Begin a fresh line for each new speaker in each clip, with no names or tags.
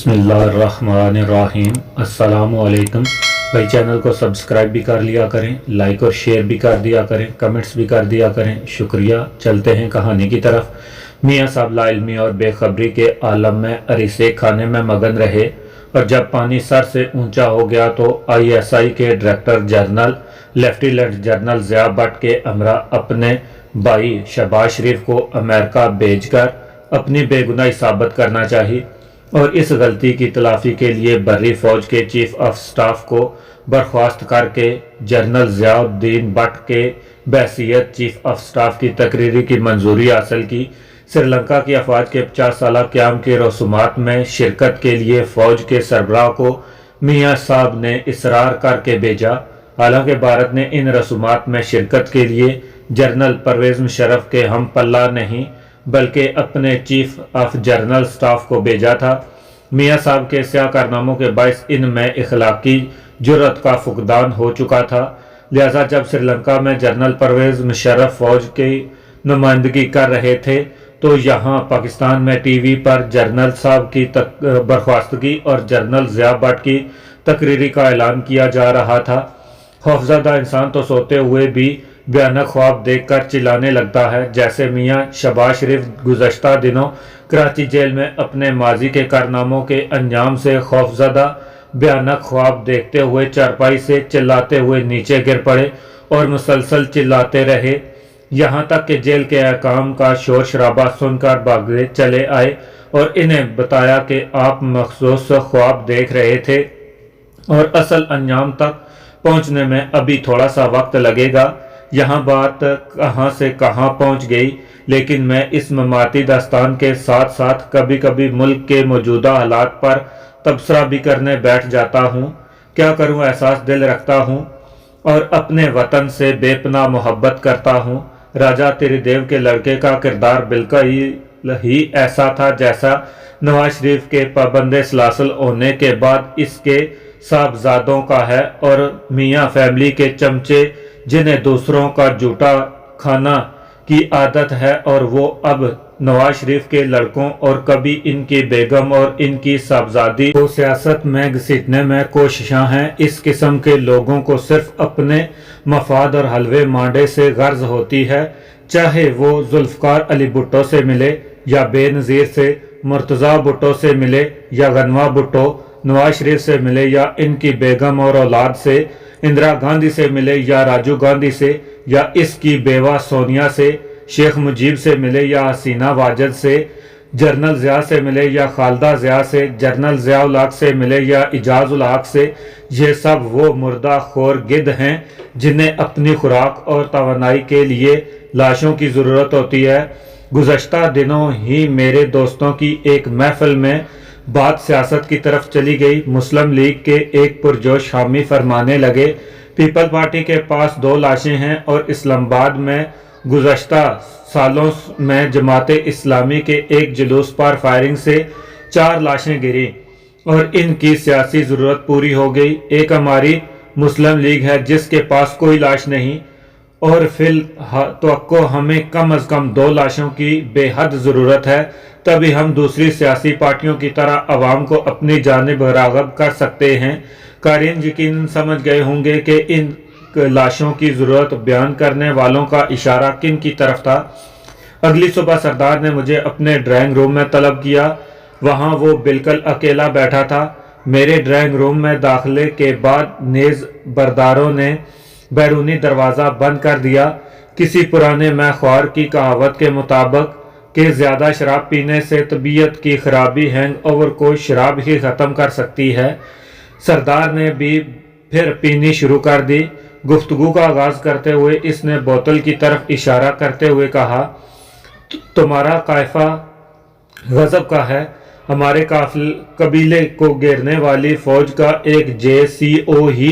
बिस्मिल्लाहिर्रहमानिर्रहीम। अस्सलामुअलैकुम। भाई चैनल को सब्सक्राइब भी कर लिया करें, लाइक और शेयर भी कर दिया करें, कमेंट्स भी कर दिया करें, शुक्रिया। चलते हैं कहानी की तरफ। मियाँ साहब लाइल्मी और बेखबरी के आलम में अरीसे खाने में मगन रहे और जब पानी सर से ऊंचा हो गया तो ISI के director general lieutenant general Zia Bhatt के हमरा अपने भाई शहबाज शरीफ को अमेरिका भेजकर अपनी बेगुनाही साबित करना चाहिए और इस गलती की तलाफी के लिए बर्री फौज के चीफ ऑफ स्टाफ को बर्खास्त करके जनरल ज़ियाउद्दीन भट्ट के बहसीत चीफ ऑफ स्टाफ की तकरीरी की मंजूरी हासिल की। श्रीलंका की अफवाज के 50 साल क़याम के रसूमात में शिरकत के लिए फ़ौज के सरबराह को मियाँ साहब ने इसरार करके भेजा। हालांकि भारत ने इन रसूमात में शिरकत के लिए जनरल परवेज़ मुशर्रफ के हम पल्ला नहीं बल्कि अपने चीफ ऑफ जनरल स्टाफ को भेजा था। मियाँ साहब के स्याह कारनामों के बायस इनमें इखलाकी जुर्रत का फुकदान हो चुका था। लिहाजा जब श्रीलंका में जनरल परवेज़ मुशर्रफ फ़ौज की नुमाइंदगी कर रहे थे तो यहाँ पाकिस्तान में TV पर जनरल साहब की बर्खास्तगी और जनरल ज़िया भट्ट की तकरीरी का ऐलान किया जा रहा था। खौफज़दा इंसान तो सोते हुए भी भयानक ख्वाब देखकर चिल्लाने लगता है, जैसे मियाँ शहबाज शरीफ गुज़श्ता दिनों कराची जेल में अपने माजी के कारनामों के अंजाम से खौफज़दा भयानक ख्वाब देखते हुए चारपाई से चिल्लाते हुए नीचे गिर पड़े और मुसलसल चिल्लाते रहे, यहाँ तक कि जेल के अहकाम का शोर शराबा सुनकर भागे चले आए और इन्हें बताया कि आप मखसूस ख्वाब देख रहे थे और असल अंजाम तक पहुँचने में अभी थोड़ा सा वक्त लगेगा। यहाँ बात कहाँ से कहाँ पहुँच गई, लेकिन मैं इस ममाती दास्तान के साथ साथ कभी कभी मुल्क के मौजूदा हालात पर तबसरा भी करने बैठ जाता हूँ। क्या करूँ, एहसास दिल रखता हूँ और अपने वतन से बेपनाह मोहब्बत करता हूँ। राजा त्रिदेव के लड़के का किरदार बिल्कुल ही ऐसा था जैसा नवाज शरीफ के पाबंदे सलासल होने के बाद इसके साहबजादों का है और मियाँ फैमिली के चमचे जिन्हें दूसरों का जूठा खाना की आदत है और वो अब नवाज शरीफ के लड़कों और कभी इनकी बेगम और इनकी साहबजादी को सियासत में घसीटने में कोशिशां हैं। इस किस्म के लोगों को सिर्फ अपने मफाद और हलवे मांडे से गर्ज होती है, चाहे वो जुल्फकार अली भुट्टो से मिले या बेनज़ीर से, मुर्तज़ा भुट्टो से मिले या गनवा भुट्टो, नवाज शरीफ से मिले या इनकी बेगम और औलाद से, इंदिरा गांधी से मिले या राजीव गांधी से या इसकी बेवा सोनिया से, शेख मुजीब से मिले या हसीना वाजद से, जनरल ज़िया से मिले या खालदा ज़िया से, जनरल ज़िया उल हक से मिले या इजाज़ उल हक से, ये सब वो मुर्दा खोर गिद्ध हैं जिन्हें अपनी खुराक और तवानाई के लिए लाशों की ज़रूरत होती है। गुज़श्ता दिनों ही मेरे दोस्तों की एक महफिल में बात सियासत की तरफ चली गई। मुस्लिम लीग के एक पुरजोश हामी फरमाने लगे, पीपल पार्टी के पास 2 लाशें हैं और इस्लामाबाद में गुज़श्ता सालों में जमाते इस्लामी के एक जुलूस पर फायरिंग से 4 लाशें गिरी और इनकी सियासी ज़रूरत पूरी हो गई। एक हमारी मुस्लिम लीग है जिसके पास कोई लाश नहीं और तो हमें कम अज़ कम 2 लाशों की बेहद ज़रूरत है, तभी हम दूसरी सियासी पार्टियों की तरह अवाम को अपनी जानिब राग़िब कर सकते हैं। कारीन यकीनन समझ गए होंगे कि इन लाशों की ज़रूरत बयान करने वालों का इशारा किन की तरफ था। अगली सुबह सरदार ने मुझे अपने ड्राइंग रूम में तलब किया। वहाँ वो बिल्कुल अकेला बैठा था। मेरे ड्राइंग रूम में दाखिले के बाद नेज़ बरदारों ने बैरूनी दरवाज़ा बंद कर दिया। किसी पुराने मैख्वार की कहावत के मुताबिक कि ज़्यादा शराब पीने से तबीयत की खराबी हैंगओवर को शराब ही ख़त्म कर सकती है। सरदार ने भी फिर पीनी शुरू कर दी। गुफ्तगू का आगाज़ करते हुए इसने बोतल की तरफ इशारा करते हुए कहा, तुम्हारा कायफा गज़ब का है। हमारे कबीले को घेरने वाली फ़ौज का एक JCO ही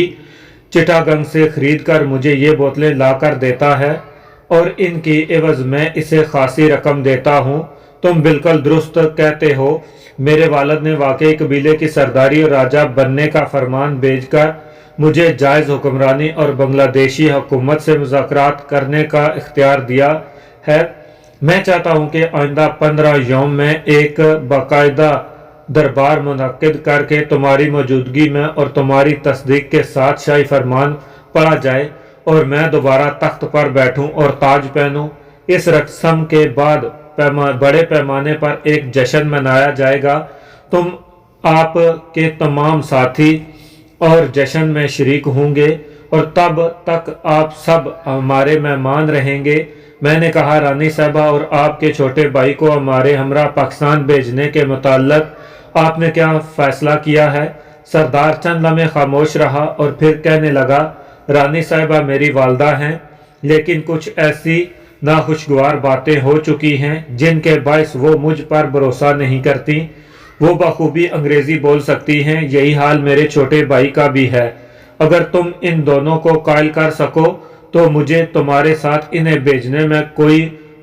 चिटागंग से खरीद कर मुझे ये बोतलें ला कर देता है और इनकी एवज़ में इसे खासी रकम देता हूँ। तुम बिल्कुल दुरुस्त कहते हो। मेरे वालिद ने वाकई कबीले की सरदारी और राजा बनने का फरमान भेजकर मुझे जायज़ हुक्मरानी और बांग्लादेशी हुकूमत से मुज़ाकरात करने का इख्तियार दिया है। मैं चाहता हूँ कि आइंदा 15 यौम में एक बाकायदा दरबार मुनक्किद करके तुम्हारी मौजूदगी में और तुम्हारी तस्दीक के साथ शाही फरमान पढ़ा जाए और मैं दोबारा तख्त पर बैठूं और ताज पहनूं। इस रस्म के बाद बड़े पैमाने पर एक जश्न मनाया जाएगा। तुम आप के तमाम साथी और जश्न में शरीक होंगे और तब तक आप सब हमारे मेहमान रहेंगे। मैंने कहा, रानी साहबा और आपके छोटे भाई को हमारे हमरा पाकिस्तान भेजने के मुताल्लिक आपने क्या फैसला किया है? सरदार चंद लम्हे खामोश रहा और फिर कहने लगा, रानी साहिबा मेरी वालदा हैं, लेकिन कुछ ऐसी नाखुशगवार बातें हो चुकी हैं जिनके बायस वो मुझ पर भरोसा नहीं करती। वो बखूबी अंग्रेजी बोल सकती हैं, यही हाल मेरे छोटे भाई का भी है। अगर तुम इन दोनों को कायल कर सको तो मुझे तुम्हारे साथ इन्हें भेजने में कोई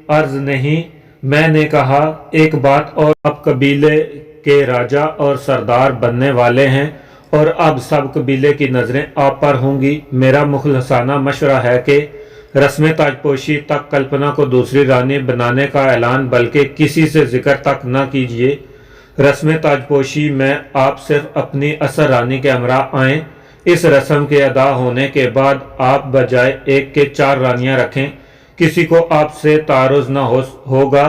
अर्ज नहीं। मैंने कहा, एक बात और, अब कबीले के राजा और सरदार बनने वाले हैं और अब सब कबीले की नज़रें आप पर होंगी। मेरा मुखलसाना मशवरा है कि रस्म ताजपोशी तक कल्पना को दूसरी रानी बनाने का ऐलान बल्कि किसी से जिक्र तक न कीजिए। रस्म ताजपोशी में आप सिर्फ अपनी असल रानी के हमरा आएँ। इस रस्म के अदा होने के बाद आप बजाय एक के 4 रानियां रखें। किसी को आपसे तारुज न होगा,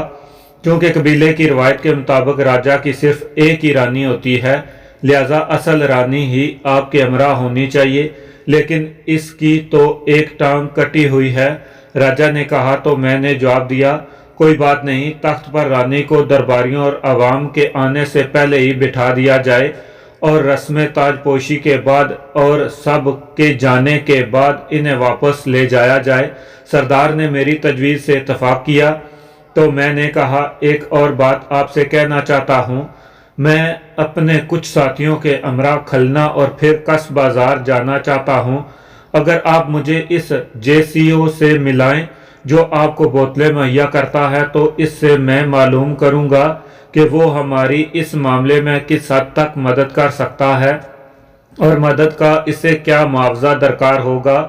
क्योंकि कबीले की रवायत के मुताबिक राजा की सिर्फ एक ही रानी होती है, लिहाजा असल रानी ही आपके हमरा होनी चाहिए। लेकिन इसकी तो एक टांग कटी हुई है। राजा ने कहा तो मैंने जवाब दिया, कोई बात नहीं, तख्त पर रानी को दरबारियों और अवाम के आने से पहले ही बिठा दिया जाए और रस्म ताजपोशी के बाद और सब के जाने के बाद इन्हें वापस ले जाया जाए। सरदार ने मेरी तजवीज़ से इत्तफाक किया तो मैंने कहा, एक और बात आपसे कहना चाहता हूँ। मैं अपने कुछ साथियों के हमरा खलना और फिर कस बाजार जाना चाहता हूँ। अगर आप मुझे इस JCO से मिलाएं जो आपको बोतलें मुहैया करता है तो इससे मैं मालूम करूँगा कि वो हमारी इस मामले में किस हद तक मदद कर सकता है और मदद का इससे क्या मुआवजा दरकार होगा।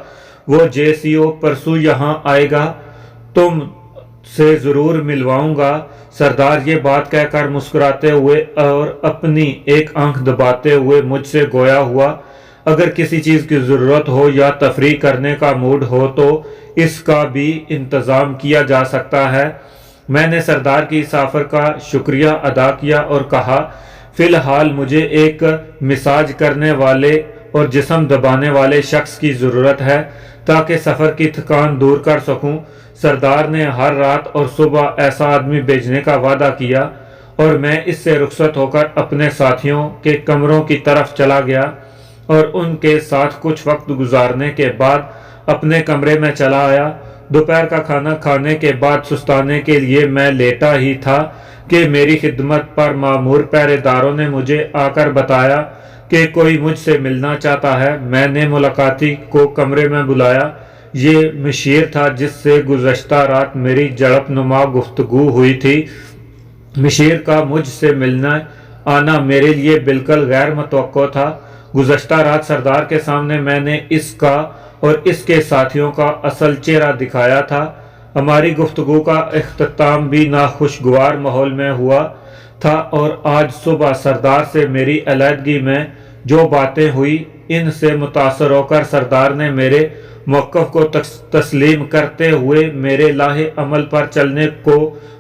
वो JCO परसों यहाँ आएगा, तुम से ज़रूर मिलवाऊंगा। सरदार ये बात कहकर मुस्कुराते हुए और अपनी एक आंख दबाते हुए मुझसे गोया हुआ, अगर किसी चीज़ की ज़रूरत हो या तफरीह करने का मूड हो तो इसका भी इंतज़ाम किया जा सकता है। मैंने सरदार की सफ़र का शुक्रिया अदा किया और कहा, फ़िलहाल मुझे एक मिसाज करने वाले और जिस्म दबाने वाले शख्स की ज़रूरत है ताकि सफ़र की थकान दूर कर सकूं। सरदार ने हर रात और सुबह ऐसा आदमी भेजने का वादा किया और मैं इससे रुखसत होकर अपने साथियों के कमरों की तरफ चला गया और उनके साथ कुछ वक्त गुजारने के बाद अपने कमरे में चला आया। दोपहर का खाना खाने के बाद सुस्ताने के लिए मैं लेटा ही था कि मेरी खिदमत पर मामूर पहरेदारों ने मुझे आकर बताया कि कोई मुझसे मिलना चाहता है। मैंने मुलाकाती को कमरे में बुलाया। ये मशीर था जिससे गुज़श्ता रात मेरी झड़प नुमा गुफ्तगू हुई थी। मशीर का मुझसे मिलना आना मेरे लिए बिल्कुल गैर मुतवक्को था। गुज़श्ता रात सरदार के सामने मैंने इसका और इसके साथियों का असल चेहरा दिखाया था। हमारी गुफ्तगू का इख्तिताम भी नाखुशगवार माहौल में हुआ था और आज सुबह सरदार से मेरी अलहदगी में जो बातें हुई इनसे मुतासर होकर सरदार ने मेरे मौक़िफ़ को तस्लीम करते हुए मेरे लाहे अमल पर चलने को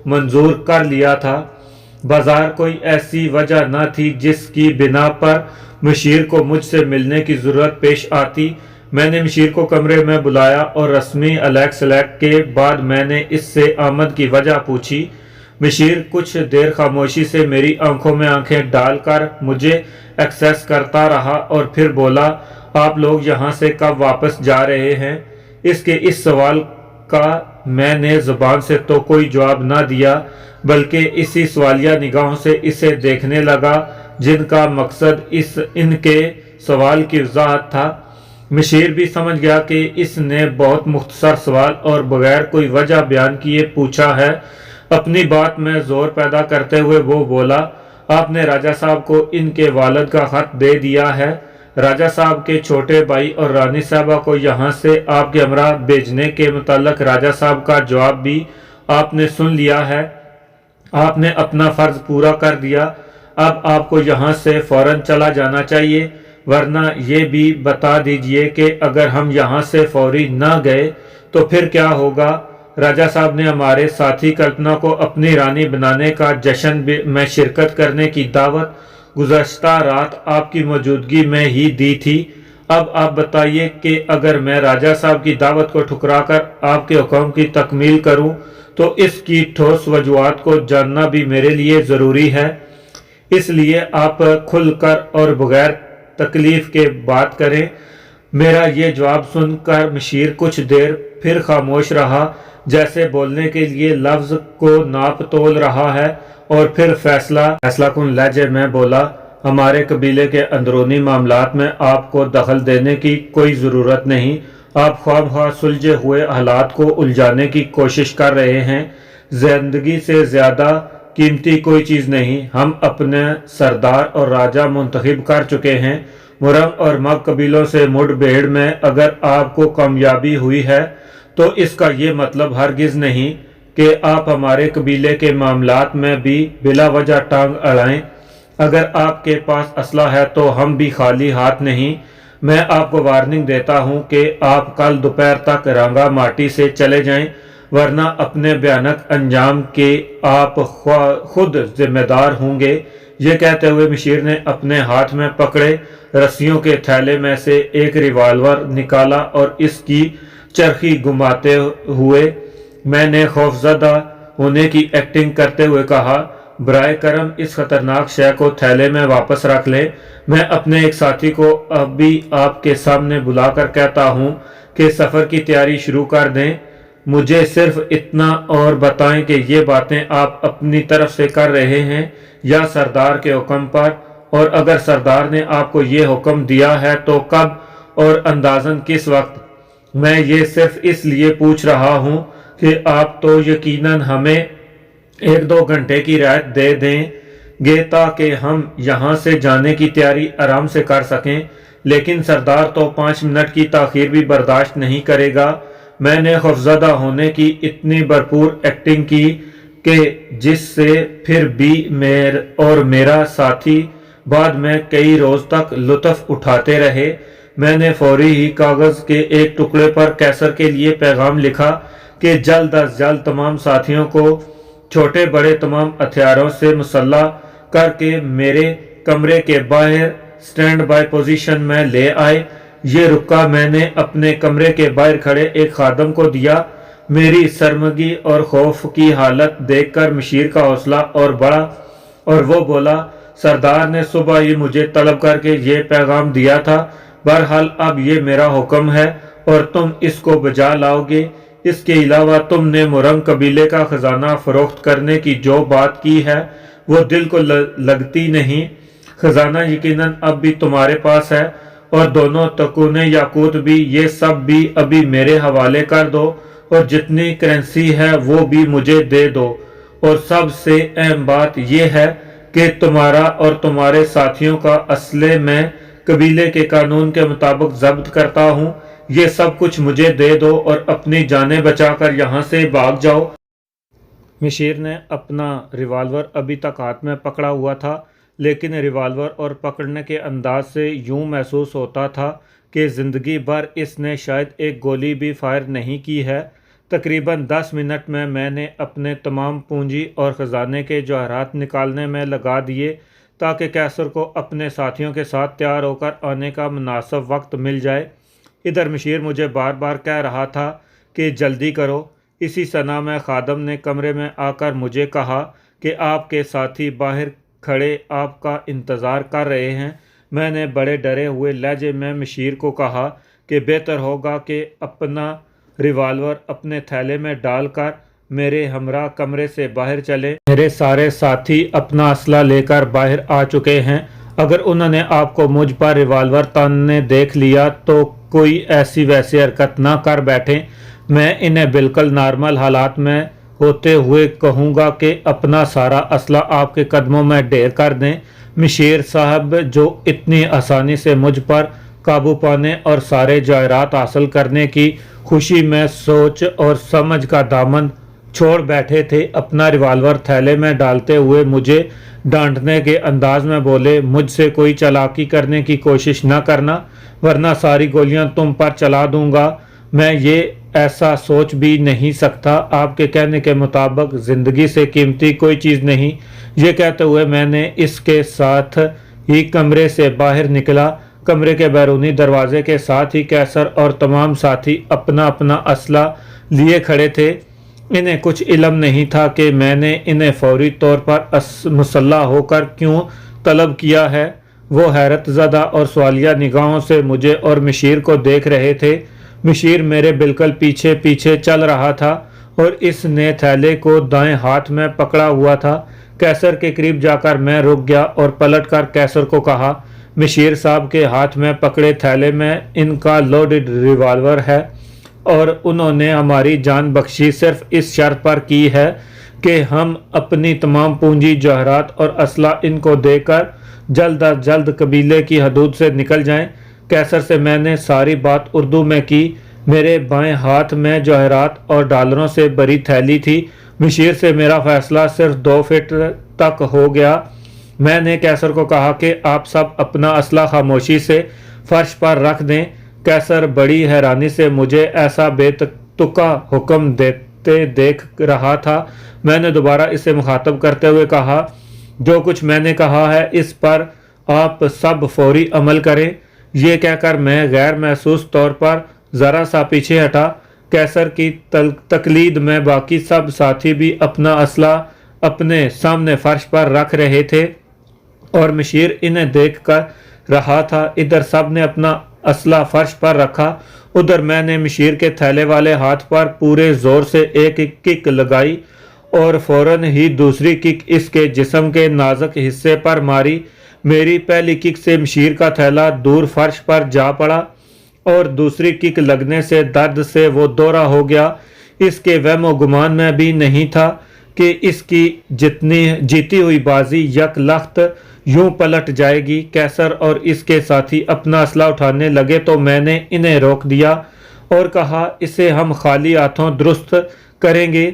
मंजूर कर लिया था। बाजार कोई ऐसी वजह न थी जिसकी बिना पर मशीर को मुझसे मिलने की ज़रूरत पेश आती। मैंने मशीर को कमरे में बुलाया और रस्मी अलैक सलैक के बाद मैंने इससे आमद की वजह पूछी। मशीर कुछ देर खामोशी से मेरी आंखों में आंखें डालकर मुझे एक्सेस करता रहा और फिर बोला, आप लोग यहाँ से कब वापस जा रहे हैं? इसके इस सवाल का मैंने ज़ुबान से तो कोई जवाब न दिया, बल्कि इसी सवालिया निगाहों से इसे देखने लगा जिनका मकसद इनके सवाल की वजाहत था। मशीर भी समझ गया कि इसने बहुत मुख्तसर सवाल और बगैर कोई वजह बयान किए पूछा है। अपनी बात में जोर पैदा करते हुए वो बोला, आपने राजा साहब को इनके वालिद का खत दे दिया है। राजा साहब के छोटे भाई और रानी साहबा को यहाँ से आपके हमरा भेजने के मुताल्लिक राजा साहब का जवाब भी आपने सुन लिया है। आपने अपना फ़र्ज़ पूरा कर दिया। اب آپ کو یہاں سے فوراً چلا جانا چاہیے، ورنہ یہ بھی بتا دیجئے کہ اگر ہم یہاں سے فوری نہ گئے تو پھر کیا ہوگا۔ راجہ صاحب نے ہمارے ساتھی کلپنا کو اپنی رانی بنانے کا جشن میں شرکت کرنے کی دعوت گزشتہ رات آپ کی موجودگی میں ہی دی تھی۔ اب آپ بتائیے کہ اگر میں راجہ صاحب کی دعوت کو ٹھکرا کر آپ کے حکم کی تکمیل کروں تو اس کی ٹھوس وجوہات کو جاننا بھی میرے لیے ضروری ہے۔ اس لیے آپ کھل کر اور بغیر تکلیف کے بات کریں۔ میرا یہ جواب سن کر مشیر کچھ دیر پھر خاموش رہا، جیسے بولنے کے لیے لفظ کو ناپ تول رہا ہے، اور پھر فیصلہ کن لہجے میں بولا، ہمارے قبیلے کے اندرونی معاملات میں آپ کو دخل دینے کی کوئی ضرورت نہیں۔ آپ خواہ سلجھے ہوئے حالات کو الجھانے کی کوشش کر رہے ہیں۔ زندگی سے زیادہ قیمتی کوئی چیز نہیں۔ ہم اپنے سردار اور راجہ منتخب کر چکے ہیں۔ مرنگ اور مگ قبیلوں سے مڑ بھیڑ میں اگر آپ کو کامیابی ہوئی ہے تو اس کا یہ مطلب ہرگز نہیں کہ آپ ہمارے قبیلے کے معاملات میں بھی بلا وجہ ٹانگ اڑائیں۔ اگر آپ کے پاس اسلحہ ہے تو ہم بھی خالی ہاتھ نہیں۔ میں آپ کو وارننگ دیتا ہوں کہ آپ کل دوپہر تک رانگا ماٹی سے چلے جائیں، ورنہ اپنے بھیانک انجام کے آپ خود ذمہ دار ہوں گے۔ یہ کہتے ہوئے مشیر نے اپنے ہاتھ میں پکڑے رسیوں کے تھیلے میں سے ایک ریوالور نکالا اور اس کی چرخی گھماتے ہوئے میں نے خوفزدہ ہونے کی ایکٹنگ کرتے ہوئے کہا، برائے کرم اس خطرناک شے کو تھیلے میں واپس رکھ لیں۔ میں اپنے ایک ساتھی کو ابھی آپ کے سامنے بلا کر کہتا ہوں کہ سفر کی تیاری شروع کر دیں۔ مجھے صرف اتنا اور بتائیں کہ یہ باتیں آپ اپنی طرف سے کر رہے ہیں یا سردار کے حکم پر، اور اگر سردار نے آپ کو یہ حکم دیا ہے تو کب اور اندازاً کس وقت؟ میں یہ صرف اس لیے پوچھ رہا ہوں کہ آپ تو یقیناً ہمیں 1-2 گھنٹے کی رعایت دے دیں گے تاکہ ہم یہاں سے جانے کی تیاری آرام سے کر سکیں، لیکن سردار تو 5 منٹ کی تاخیر بھی برداشت نہیں کرے گا۔ میں نے خوفزدہ ہونے کی اتنی بھرپور ایکٹنگ کی کہ جس سے پھر بھی میرا ساتھی بعد میں کئی روز تک لطف اٹھاتے رہے۔ میں نے فوری ہی کاغذ کے ایک ٹکڑے پر کیسر کے لیے پیغام لکھا کہ جلد از جلد تمام ساتھیوں کو چھوٹے بڑے تمام ہتھیاروں سے مسلح کر کے میرے کمرے کے باہر سٹینڈ بائی پوزیشن میں لے آئے۔ یہ رکا میں نے اپنے کمرے کے باہر کھڑے ایک خادم کو دیا۔ میری شرمندگی اور خوف کی حالت دیکھ کر مشیر کا حوصلہ اور بڑھا اور وہ بولا، سردار نے صبح ہی مجھے طلب کر کے یہ پیغام دیا تھا، بہرحال اب یہ میرا حکم ہے اور تم اس کو بجا لاؤ گے۔ اس کے علاوہ تم نے مرنگ قبیلے کا خزانہ فروخت کرنے کی جو بات کی ہے وہ دل کو لگتی نہیں۔ خزانہ یقیناً اب بھی تمہارے پاس ہے، اور دونوں تکون یاقوت بھی، یہ سب بھی ابھی میرے حوالے کر دو، اور جتنی کرنسی ہے وہ بھی مجھے دے دو، اور سب سے اہم بات یہ ہے کہ تمہارا اور تمہارے ساتھیوں کا اسلحہ میں قبیلے کے قانون کے مطابق ضبط کرتا ہوں۔ یہ سب کچھ مجھے دے دو اور اپنی جانیں بچا کر یہاں سے بھاگ جاؤ۔ مشیر نے اپنا ریوالور ابھی تک ہاتھ میں پکڑا ہوا تھا، لیکن ریوالور اور پکڑنے کے انداز سے یوں محسوس ہوتا تھا کہ زندگی بھر اس نے شاید ایک گولی بھی فائر نہیں کی ہے۔ تقریباً 10 منٹ میں میں نے اپنے تمام پونجی اور خزانے کے جواہرات نکالنے میں لگا دیے تاکہ کیسر کو اپنے ساتھیوں کے ساتھ تیار ہو کر آنے کا مناسب وقت مل جائے۔ ادھر مشیر مجھے بار بار کہہ رہا تھا کہ جلدی کرو۔ اسی ثنا میں خادم نے کمرے میں آ کر مجھے کہا کہ آپ کے ساتھی باہر کھڑے آپ کا انتظار کر رہے ہیں۔ میں نے بڑے ڈرے ہوئے لہجے میں مشیر کو کہا کہ بہتر ہوگا کہ اپنا ریوالور اپنے تھیلے میں ڈال کر میرے ہمراہ کمرے سے باہر چلیں۔ میرے سارے ساتھی اپنا اسلحہ لے کر باہر آ چکے ہیں۔ اگر انہوں نے آپ کو مجھ پر ریوالور تاننے دیکھ لیا تو کوئی ایسی ویسی حرکت نہ کر بیٹھیں۔ میں انہیں بالکل نارمل حالات میں ہوتے ہوئے کہوں گا کہ اپنا سارا اسلحہ آپ کے قدموں میں ڈھیر کر دیں۔ مشیر صاحب جو اتنی آسانی سے مجھ پر قابو پانے اور سارے جواہرات حاصل کرنے کی خوشی میں سوچ اور سمجھ کا دامن छोड़ बैठे थे। अपना रिवॉल्वर थैले में डालते हुए मुझे डांटने के अंदाज में बोले, मुझसे कोई चालाकी करने की कोशिश न करना वरना सारी गोलियां तुम पर चला दूंगा। मैं ये ऐसा सोच भी नहीं सकता। आपके कहने के मुताबिक ज़िंदगी से कीमती कोई चीज़ नहीं। ये कहते हुए मैंने इसके साथ ही कमरे से बाहर निकला। कमरे के बैरूनी दरवाजे के साथ ही कैसर और तमाम साथी अपना अपना असला लिए खड़े थे। इन्हें कुछ इल्म नहीं था कि मैंने इन्हें फौरी तौर पर मुसल्लह होकर क्यों तलब किया है। वो हैरत ज़दा और सवालिया निगाहों से मुझे और मशीर को देख रहे थे। मशीर मेरे बिल्कुल पीछे पीछे चल रहा था और इसने थैले को दाएं हाथ में पकड़ा हुआ था। कैसर के करीब जाकर मैं रुक गया और पलटकर कैसर को कहा, मशीर साहब के हाथ में पकड़े थैले में इनका लोडेड रिवॉल्वर है और उन्होंने हमारी जान बख्शी सिर्फ इस शर्त पर की है कि हम अपनी तमाम पूंजी जवाहरात और असला इनको देकर जल्द अज जल्द कबीले की हदूद से निकल जाएं। कैसर से मैंने सारी बात उर्दू में की। मेरे बाएं हाथ में जवाहरात और डॉलरों से भरी थैली थी। मशीर से मेरा फैसला सिर्फ 2 फीट तक हो गया। मैंने कैसर को कहा कि आप सब अपना असला खामोशी से फर्श पर रख दें। कैसर बड़ी हैरानी से मुझे ऐसा बेतुका हुक्म देते देख रहा था। मैंने दोबारा इसे मुखातब करते हुए कहा, जो कुछ मैंने कहा है इस पर आप सब फौरी अमल करें। ये कहकर मैं गैर महसूस तौर पर ज़रा सा पीछे हटा। कैसर की तकलीद में बाकी सब साथी भी अपना असला अपने सामने फर्श पर रख रहे थे और मशीर इन्हें देख कर रहा था। इधर सब ने अपना असला फर्श पर रखा। उधर मैंने मशीर के थैले वाले हाथ पर पूरे जोर से एक किक लगाई और फौरन ही दूसरी किक इसके जिस्म के नाजुक हिस्से पर मारी। मेरी पहली किक से मशीर का थैला दूर फर्श पर जा पड़ा और दूसरी किक लगने से दर्द से वो दोहरा हो गया। इसके वहमो गुमान में भी नहीं था कि इसकी जितनी जीती हुई बाजी यक लख्त यूं पलट जाएगी। कैसर और इसके साथी अपना असला उठाने लगे तो मैंने इन्हें रोक दिया और कहा, इसे हम खाली हाथों दुरुस्त करेंगे।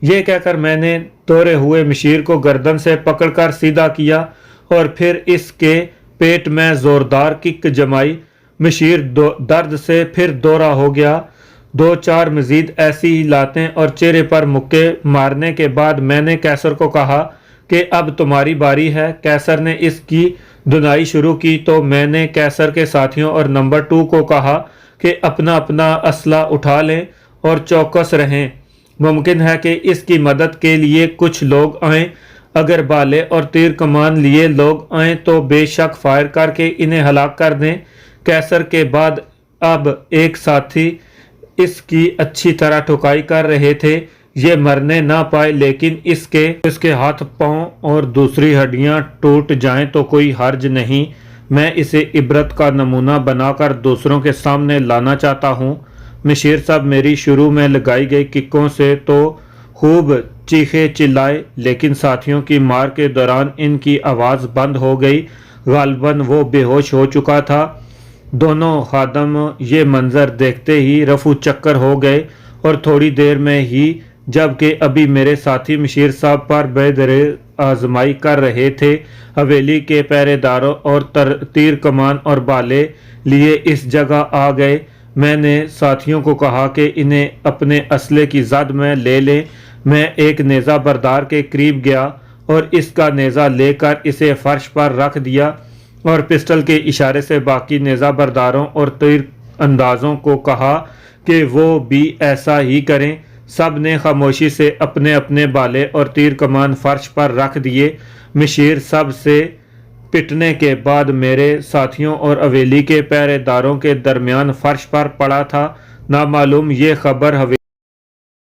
ये कहकर मैंने दौड़े हुए मशीर को गर्दन से पकड़कर सीधा किया और फिर इसके पेट में जोरदार किक जमाई। मशीर दर्द से फिर दोहरा हो गया। 2-4 मजीद ऐसी ही लातें और चेहरे पर मुक्के मारने के बाद मैंने कैसर को कहा कि अब तुम्हारी बारी है। कैसर ने इसकी धुनाई शुरू की तो मैंने कैसर के साथियों और नंबर 2 को कहा कि अपना अपना असला उठा लें और चौकस रहें। मुमकिन है कि इसकी मदद के लिए कुछ लोग आएं। अगर बाले और तीर कमान लिए लोग आएं तो बेशक फायर करके इन्हें हलाक कर दें। कैसर के बाद अब एक साथी इसकी अच्छी तरह ठुकाई कर रहे थे। ये मरने ना पाए, लेकिन इसके हाथ पांव और दूसरी हड्डियां टूट जाएं तो कोई हर्ज नहीं। मैं इसे इबरत का नमूना बनाकर दूसरों के सामने लाना चाहता हूँ। मशीर साहब मेरी शुरू में लगाई गई किकों से तो खूब चीखे चिल्लाए, लेकिन साथियों की मार के दौरान इनकी आवाज़ बंद हो गई। गालबन वो बेहोश हो चुका था। दोनों खादम ये मंजर देखते ही रफू चक्कर हो गए और थोड़ी देर में ही, जबकि अभी मेरे साथी मशीर साहब पर बेदरे आजमाई कर रहे थे, हवेली के पहरेदारों और तीर कमान और बाले लिए इस जगह आ गए। मैंने साथियों को कहा कि इन्हें अपने असले की जद में ले लें। मैं एक नेज़ा बरदार के करीब गया और इसका नेज़ा लेकर इसे फर्श पर रख दिया और पिस्टल के इशारे से बाकी नेज़ा बरदारों और तीर अंदाजों को कहा कि वो भी ऐसा ही करें। सब ने खामोशी से अपने अपने बाले और तीर कमान फर्श पर रख दिए। मशीर सब से पिटने के बाद मेरे साथियों और हवेली के पहरेदारों के दरमियान फर्श पर पड़ा था। नामालूम ये खबर